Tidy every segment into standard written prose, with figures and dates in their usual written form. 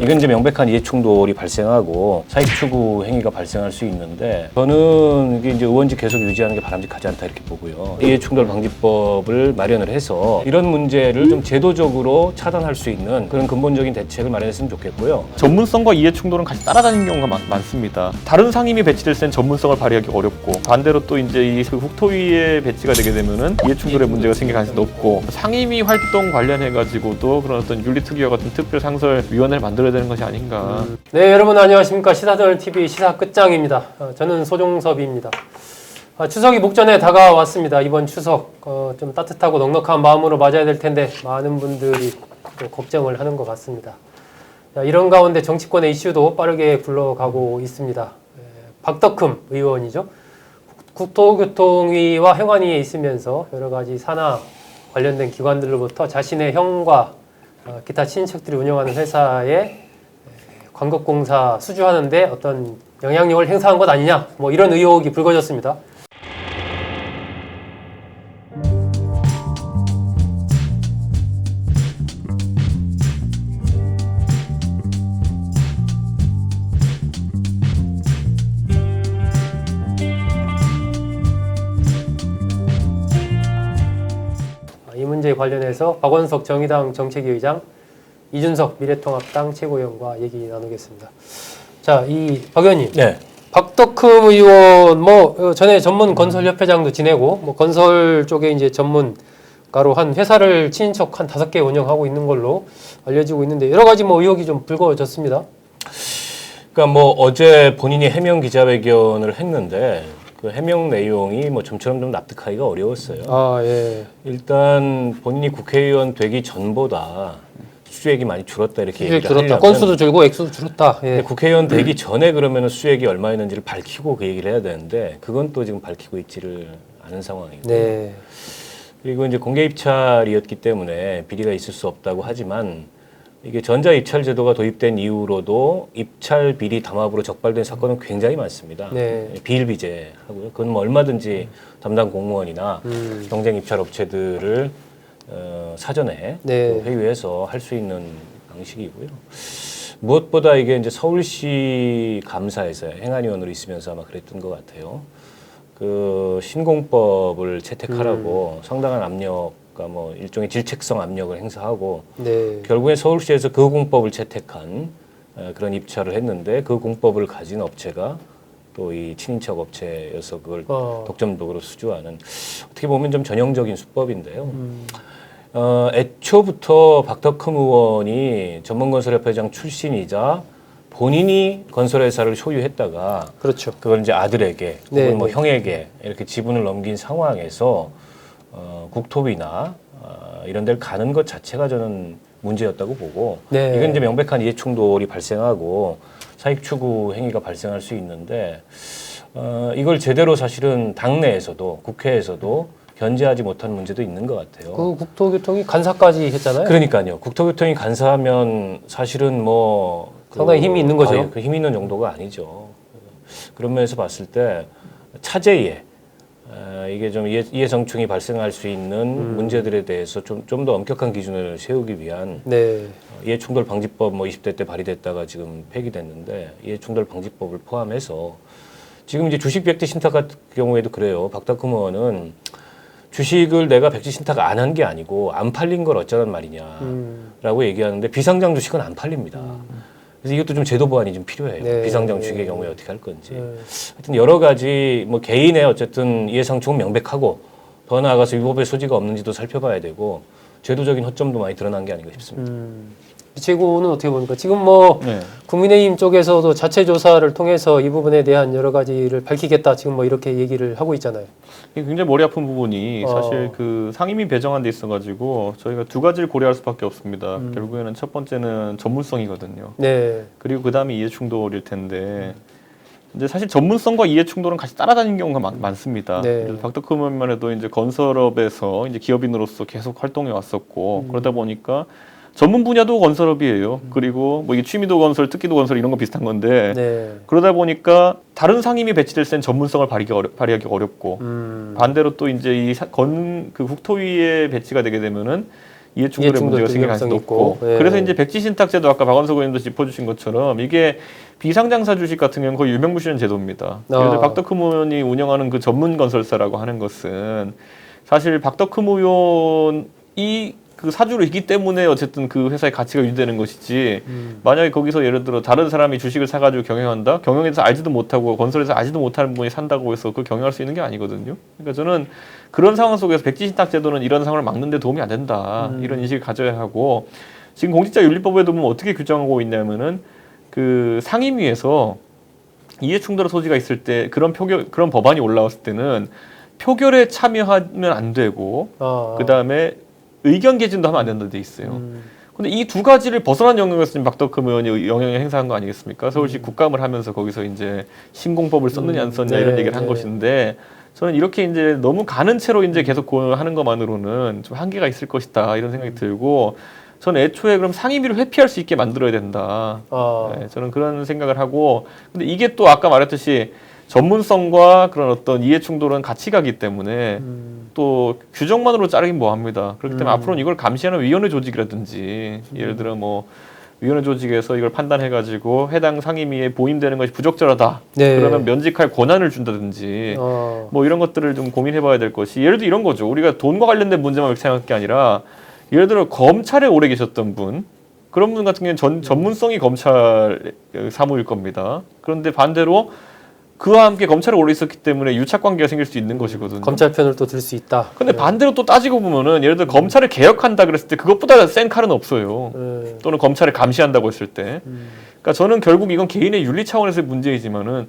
이건 이제 명백한 이해충돌이 발생하고 사익 추구 행위가 발생할 수 있는데, 저는 이게 이제 의원직 계속 유지하는 게 바람직하지 않다 이렇게 보고요. 이해충돌 방지법을 마련을 해서 이런 문제를 좀 제도적으로 차단할 수 있는 그런 근본적인 대책을 마련했으면 좋겠고요. 전문성과 이해충돌은 같이 따라다니는 경우가 많습니다. 다른 상임위 배치될 때는 전문성을 발휘하기 어렵고, 반대로 또 이제 이 국토위에 배치가 되게 되면은 이해충돌의 문제가 생길 가능성이 높고, 상임위 활동 관련해가지고도 그런 어떤 윤리특위와 같은 특별상설위원회를 만들어야 되는 것이 아닌가. 네, 여러분 안녕하십니까. 시사저널TV 시사 끝장입니다. 저는 소종섭입니다. 추석이 목전에 다가왔습니다. 이번 추석 좀 따뜻하고 넉넉한 마음으로 맞아야 될 텐데 많은 분들이 또 걱정을 하는 것 같습니다. 이런 가운데 정치권의 이슈도 빠르게 굴러가고 있습니다. 박덕흠 의원이죠. 국토교통위와 행안위에 있으면서 여러 가지 산하 관련된 기관들로부터 자신의 형과 기타 친인척들이 운영하는 회사에 광급공사 수주하는데 어떤 영향력을 행사한 것 아니냐, 뭐 이런 의혹이 불거졌습니다. 이 문제에 관련해서 박원석 정의당 정책위 의장, 이준석 미래통합당 최고위원과 얘기 나누겠습니다. 자, 박 의원님. 네. 박덕흠 의원, 전에 전문 건설협회장도 지내고, 건설 쪽에 이제 전문가로 한 회사를 친인척 한 5개 운영하고 있는 걸로 알려지고 있는데, 여러 가지 의혹이 좀 불거졌습니다. 그러니까 어제 본인이 해명 기자회견을 했는데, 그 해명 내용이 좀처럼 좀 납득하기가 어려웠어요. 예. 일단 본인이 국회의원 되기 전보다 수주액이 많이 줄었다 이렇게 얘기를 줄었다. 하려면, 건수도 줄고 액수도 줄었다. 예. 국회의원 되기 전에 그러면 수주액이 얼마였는지를 밝히고 그 얘기를 해야 되는데, 그건 또 지금 밝히고 있지를 않은 상황이고. 네. 그리고 이제 공개 입찰이었기 때문에 비리가 있을 수 없다고 하지만, 이게 전자 입찰 제도가 도입된 이후로도 입찰 비리 담합으로 적발된 사건은 굉장히 많습니다. 네. 비일비재 하고요. 그건 얼마든지 담당 공무원이나 경쟁 입찰 업체들을 사전에 네. 회유해서 할 수 있는 방식이고요. 무엇보다 이게 이제 서울시 감사에서 행안위원으로 있으면서 아마 그랬던 것 같아요. 그 신공법을 채택하라고 상당한 압력과 일종의 질책성 압력을 행사하고, 네. 결국엔 서울시에서 그 공법을 채택한 그런 입찰을 했는데, 그 공법을 가진 업체가 또 이 친인척 업체여서 그걸 독점적으로 수주하는, 어떻게 보면 좀 전형적인 수법인데요. 애초부터 박덕흠 의원이 전문건설협회장 출신이자 본인이 건설회사를 소유했다가, 그렇죠. 그걸 이제 아들에게 네, 혹은 네. 형에게 이렇게 지분을 넘긴 상황에서 국토위나 이런 데를 가는 것 자체가 저는 문제였다고 보고, 네. 이건 이제 명백한 이해충돌이 발생하고 사익 추구 행위가 발생할 수 있는데, 이걸 제대로 사실은 당내에서도 국회에서도 견제하지 못한 문제도 있는 것 같아요. 그 국토교통이 간사까지 했잖아요. 그러니까요. 국토교통이 간사하면 사실은 상당히 힘이 있는 거죠. 그 힘 있는 정도가 아니죠. 그런 면에서 봤을 때 차제에 이게 좀 이해성충이 발생할 수 있는 문제들에 대해서 좀 더 엄격한 기준을 세우기 위한, 네. 이해충돌 방지법 20대 때 발의됐다가 지금 폐기됐는데, 이해충돌 방지법을 포함해서 지금 이제 주식 백지 신탁 같은 경우에도 그래요. 박덕흠 의원은 주식을 내가 백지 신탁 안 한 게 아니고 안 팔린 걸 어쩌란 말이냐라고 얘기하는데, 비상장 주식은 안 팔립니다. 그래서 이것도 좀 제도 보완이 좀 필요해요. 네. 비상장 주식의 경우에 어떻게 할 건지. 하여튼 여러 가지 개인의 어쨌든 이해상충은 명백하고, 더 나아가서 위법의 소지가 없는지도 살펴봐야 되고, 제도적인 허점도 많이 드러난 게 아닌가 싶습니다. 최고는 어떻게 보니까 지금 네. 국민의힘 쪽에서도 자체 조사를 통해서 이 부분에 대한 여러 가지를 밝히겠다, 지금 이렇게 얘기를 하고 있잖아요. 이게 굉장히 머리 아픈 부분이 사실 그 상임위 배정한 데 있어가지고 저희가 두 가지를 고려할 수밖에 없습니다. 결국에는 첫 번째는 전문성이거든요. 네. 그리고 그 다음에 이해충돌일 텐데, 이제 사실 전문성과 이해충돌은 같이 따라다니는 경우가 많습니다. 네. 그래서 박덕흠 의원만 해도 이제 건설업에서 이제 기업인으로서 계속 활동해 왔었고, 그러다 보니까 전문 분야도 건설업이에요. 그리고 뭐 이게 취미도 건설, 특기도 건설 이런 거 비슷한 건데 네. 그러다 보니까 다른 상임이 배치될 땐 전문성을 발휘하기 어렵고 반대로 또 이제 그 국토위에 배치가 되게 되면은 이해충돌의 이해충돌 문제가 생길 가능성이 있고. 높고 예. 그래서 이제 백지신탁제도 아까 박원석 의원도 짚어주신 것처럼 이게 비상장사 주식 같은 경우는 거의 유명무실한 제도입니다. 예를 들어 박덕흠 의원이 운영하는 그 전문 건설사라고 하는 것은 사실 박덕흠 의원이 그 사주이기 때문에 어쨌든 그 회사의 가치가 유지되는 것이지 만약에 거기서 예를 들어 다른 사람이 주식을 사가지고 경영한다? 경영에서 알지도 못하고 건설에서 알지도 못하는 분이 산다고 해서 그걸 경영할 수 있는 게 아니거든요. 그러니까 저는 그런 상황 속에서 백지신탁제도는 이런 상황을 막는 데 도움이 안 된다. 이런 인식을 가져야 하고 지금 공직자윤리법에도 보면 어떻게 규정하고 있냐면은 그 상임위에서 이해충돌 소지가 있을 때 그런 법안이 올라왔을 때는 표결에 참여하면 안 되고 그 다음에 의견 개진도 하면 안 된다는 데 있어요. 근데 이 두 가지를 벗어난 영역에서 지금 박덕흠 의원이 영향을 행사한 거 아니겠습니까? 서울시 국감을 하면서 거기서 이제 신공법을 썼느냐 안 썼느냐 이런 얘기를 한 것인데 저는 이렇게 이제 너무 가는 채로 이제 계속 하는 것만으로는 좀 한계가 있을 것이다 이런 생각이 들고 저는 애초에 그럼 상임위를 회피할 수 있게 만들어야 된다. 네, 저는 그런 생각을 하고 근데 이게 또 아까 말했듯이 전문성과 그런 어떤 이해충돌은 같이 가기 때문에 또 규정만으로 자르긴 뭐합니다. 그렇기 때문에 앞으로는 이걸 감시하는 위원회 조직이라든지 예를 들어 뭐 위원회 조직에서 이걸 판단해가지고 해당 상임위에 보임되는 것이 부적절하다. 네. 그러면 면직할 권한을 준다든지 뭐 이런 것들을 좀 고민해봐야 될 것이 예를 들어 이런 거죠. 우리가 돈과 관련된 문제만 이렇게 생각할 게 아니라 예를 들어 검찰에 오래 계셨던 분 그런 분 같은 경우는 전문성이 검찰 사무일 겁니다. 그런데 반대로 그와 함께 검찰에 오래 있었기 때문에 유착관계가 생길 수 있는 것이거든요. 검찰 편을 또 들 수 있다. 근데 반대로 또 따지고 보면은 예를 들어 검찰을 개혁한다 그랬을 때 그것보다 센 칼은 없어요. 또는 검찰을 감시한다고 했을 때. 그러니까 저는 결국 이건 개인의 윤리 차원에서의 문제이지만은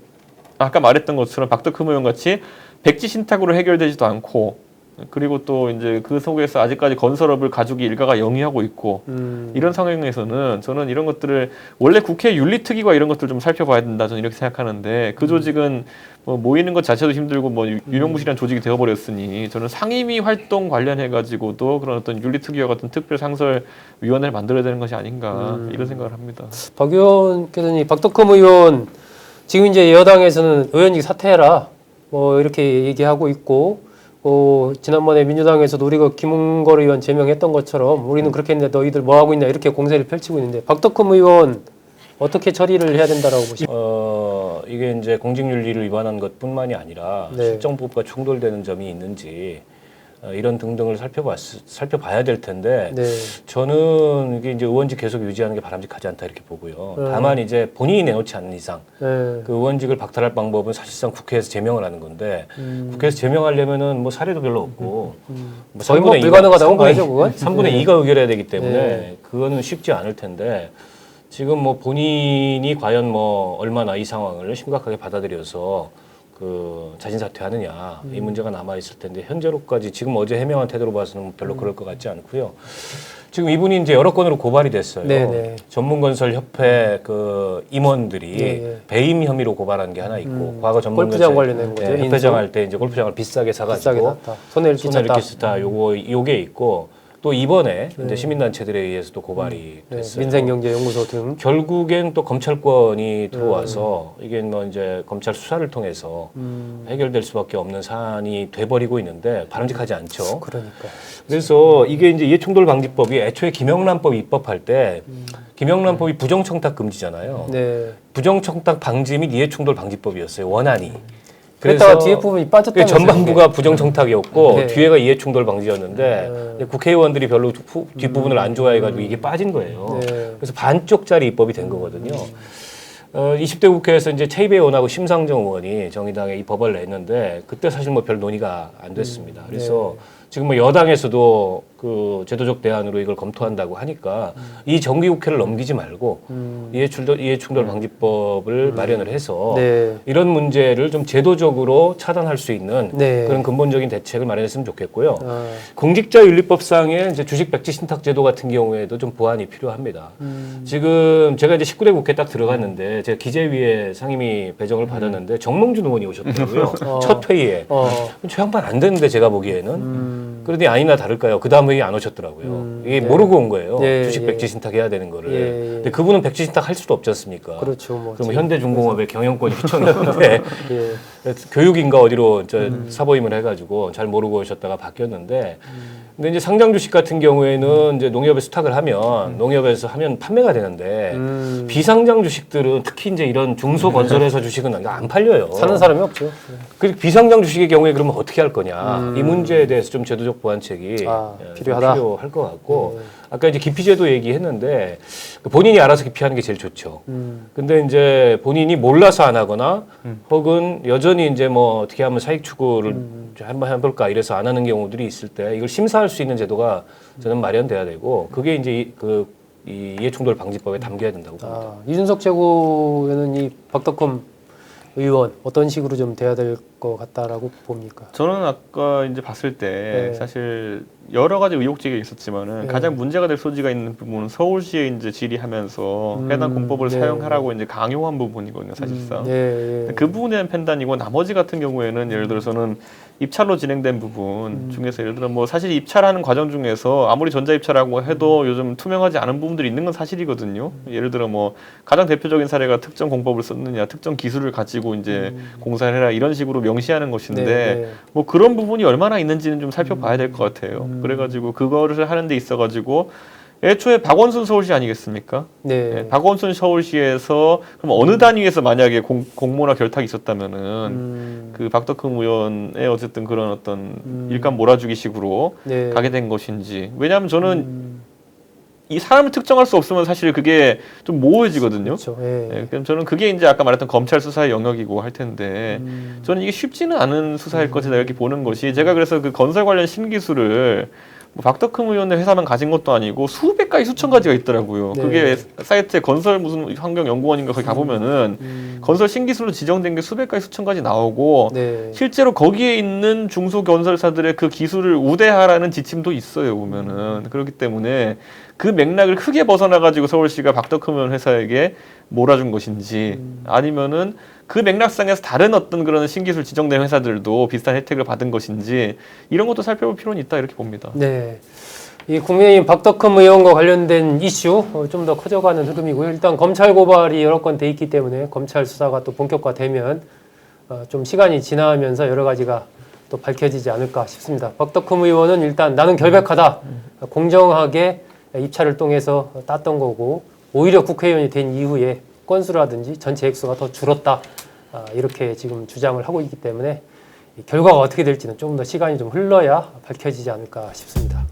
아까 말했던 것처럼 박덕흠 의원 같이 백지 신탁으로 해결되지도 않고 그리고 또 이제 그 속에서 아직까지 건설업을 가족이 일가가 영위하고 있고 이런 상황에서는 저는 이런 것들을 원래 국회 윤리특위가 이런 것들 좀 살펴봐야 된다 저는 이렇게 생각하는데 그 조직은 뭐 모이는 것 자체도 힘들고 뭐 유명무실한 조직이 되어버렸으니 저는 상임위 활동 관련해 가지고도 그런 어떤 윤리특위와 같은 특별상설위원회를 만들어야 되는 것이 아닌가 이런 생각을 합니다. 박 의원께서는 박덕흠 의원 지금 이제 여당에서는 의원직 사퇴해라 뭐 이렇게 얘기하고 있고 지난번에 민주당에서도 우리가 김웅걸 의원 제명했던 것처럼 우리는 그렇게 했는데 너희들 뭐 하고 있냐 이렇게 공세를 펼치고 있는데 박덕흠 의원 어떻게 처리를 해야 된다라고 보십니까? 이게 이제 공직윤리를 위반한 것뿐만이 아니라 네. 실정법과 충돌되는 점이 있는지 이런 등등을 살펴봐야 될 텐데 네. 저는 이게 이제 의원직 계속 유지하는 게 바람직하지 않다 이렇게 보고요. 다만 이제 본인이 내놓지 않는 이상 네. 그 의원직을 박탈할 방법은 사실상 국회에서 제명을 하는 건데 국회에서 제명하려면은 뭐 사례도 별로 없고 뭐 거의 뭐 불가능하다고 봐야죠 그건. 3분의 2가 의결해야 되기 때문에 네. 그거는 쉽지 않을 텐데 지금 뭐 본인이 과연 뭐 얼마나 이 상황을 심각하게 받아들여서 그 자진 사퇴하느냐 이 문제가 남아 있을 텐데 현재로까지 지금 어제 해명한 태도로 봐서는 별로 그럴 것 같지 않고요. 지금 이분이 이제 여러 건으로 고발이 됐어요. 네네. 전문건설협회 그 임원들이 네. 배임 혐의로 고발한 게 하나 있고 과거 골프장 관련된 거죠. 협회장 할 때 이제 골프장을 비싸게 사가지고 비싸게 샀다. 손해를 끼쳤다. 끼쳤다. 요게 있고 또 이번에 이제 시민단체들에 의해서도 고발이 네. 됐어요. 민생경제연구소 등. 결국엔 또 검찰권이 들어와서 이게 뭐 이제 검찰 수사를 통해서 해결될 수밖에 없는 사안이 돼버리고 있는데 바람직하지 않죠. 그러니까. 그래서 이게 이제 이해충돌방지법이 애초에 김영란법 입법할 때 김영란법이 부정청탁 금지잖아요. 네. 부정청탁 방지 및 이해충돌 방지법이었어요. 원안이. 그랬다가 뒤에 부분이 빠졌다면서요. 전반부가 부정청탁이었고 네. 뒤에가 이해충돌 방지였는데 국회의원들이 별로 뒷부분을 안 좋아해가지고 이게 빠진 거예요. 네. 그래서 반쪽짜리 입법이 된 거거든요. 20대 국회에서 이제 최이배 의원하고 심상정 의원이 정의당에 이 법을 냈는데 그때 사실 뭐 별 논의가 안 됐습니다. 그래서 지금 뭐 여당에서도 그 제도적 대안으로 이걸 검토한다고 하니까 이 정기국회를 넘기지 말고 이해충돌 방지법을 마련을 해서 네. 이런 문제를 좀 제도적으로 차단할 수 있는 네. 그런 근본적인 대책을 마련했으면 좋겠고요. 아. 공직자윤리법상의 이제 주식 백지 신탁 제도 같은 경우에도 좀 보완이 필요합니다. 지금 제가 이제 19대 국회 딱 들어갔는데 제가 기재위에 상임위 배정을 받았는데 정몽준 의원이 오셨더라고요. 첫 회의에. 저 양반 안 되는데 제가 보기에는. 그러더니 아니나 다를까요. 그 다음 본인이 안 오셨더라고요. 이게 네. 모르고 온 거예요. 예, 주식 예. 백지 신탁해야 되는 거를. 예, 예. 근데 그분은 백지 신탁 할 수도 없지 않습니까? 그렇죠. 뭐 그럼 지금 현대중공업의 경영권이 휘청이었는데 예. 교육인가 어디로 사보임을 해가지고 잘 모르고 오셨다가 바뀌었는데 근데 이제 상장 주식 같은 경우에는 이제 농협에 수탁을 하면 농협에서 하면 판매가 되는데 비상장 주식들은 특히 이제 이런 중소건설회사 주식은 안 팔려요. 사는 사람이 없죠. 그 비상장 주식의 경우에 그러면 어떻게 할 거냐 이 문제에 대해서 좀 제도적 보완책이 좀 필요하다. 필요할 것 같고 아까 이제 기피제도 얘기했는데 본인이 알아서 기피하는 게 제일 좋죠. 근데 이제 본인이 몰라서 안 하거나 혹은 여전히 이제 뭐 어떻게 하면 사익 추구를 한번 해볼까 이래서 안 하는 경우들이 있을 때 이걸 심사할 수 있는 제도가 저는 마련돼야 되고 그게 이제 이 이해충돌 방지법에 담겨야 된다고 봅니다. 이준석 최고위원은 이 박덕흠 의원 어떤 식으로 좀 돼야 될 것 같다라고 봅니까? 저는 아까 이제 봤을 때 네. 사실 여러 가지 의혹제기가 있었지만은 네. 가장 문제가 될 소지가 있는 부분은 서울시에 이제 질의하면서 해당 공법을 네. 사용하라고 이제 강요한 부분이거든요, 사실상. 예, 예. 그 부분에 대한 판단이고 나머지 같은 경우에는 예를 들어서는 입찰로 진행된 부분 중에서 예를 들어 뭐 사실 입찰하는 과정 중에서 아무리 전자 입찰하고 해도 요즘 투명하지 않은 부분들이 있는 건 사실이거든요. 예를 들어 뭐 가장 대표적인 사례가 특정 공법을 썼느냐, 특정 기술을 가지고 이제 공사를 해라 이런 식으로 명시하는 것인데 네. 뭐 그런 부분이 얼마나 있는지는 좀 살펴봐야 될 것 같아요. 그래가지고 그거를 하는 데 있어가지고 애초에 박원순 서울시 아니겠습니까? 네. 네, 박원순 서울시에서 그럼 어느 단위에서 만약에 공모나 결탁이 있었다면은 그 박덕흠 의원의 어쨌든 그런 어떤 일감 몰아주기식으로 네. 가게 된 것인지 왜냐하면 저는 이 사람을 특정할 수 없으면 사실 그게 좀 모호해지거든요. 그렇죠. 예. 네, 그럼 저는 그게 이제 아까 말했던 검찰 수사의 영역이고 할 텐데 저는 이게 쉽지는 않은 수사일 것이다 이렇게 보는 것이 제가 그래서 그 건설 관련 신기술을 뭐 박덕흠 의원의 회사만 가진 것도 아니고 수백 가지 수천 가지가 있더라고요. 네. 그게 사이트에 건설 무슨 환경연구원인가 거기 가보면은 건설 신기술로 지정된 게 수백 가지 수천 가지 나오고 네. 실제로 거기에 있는 중소건설사들의 그 기술을 우대하라는 지침도 있어요 보면은 그렇기 때문에 그 맥락을 크게 벗어나가지고 서울시가 박덕흠 의원 회사에게 몰아준 것인지 아니면은 그 맥락상에서 다른 어떤 그런 신기술 지정된 회사들도 비슷한 혜택을 받은 것인지 이런 것도 살펴볼 필요는 있다 이렇게 봅니다. 네. 이 국민의힘 박덕흠 의원과 관련된 이슈 좀 더 커져가는 흐름이고요. 일단 검찰 고발이 여러 건 돼 있기 때문에 검찰 수사가 또 본격화되면 좀 시간이 지나면서 여러 가지가 또 밝혀지지 않을까 싶습니다. 박덕흠 의원은 일단 나는 결백하다. 공정하게 입찰을 통해서 땄던 거고 오히려 국회의원이 된 이후에 건수라든지 전체 액수가 더 줄었다. 이렇게 지금 주장을 하고 있기 때문에 결과가 어떻게 될지는 조금 더 시간이 좀 흘러야 밝혀지지 않을까 싶습니다.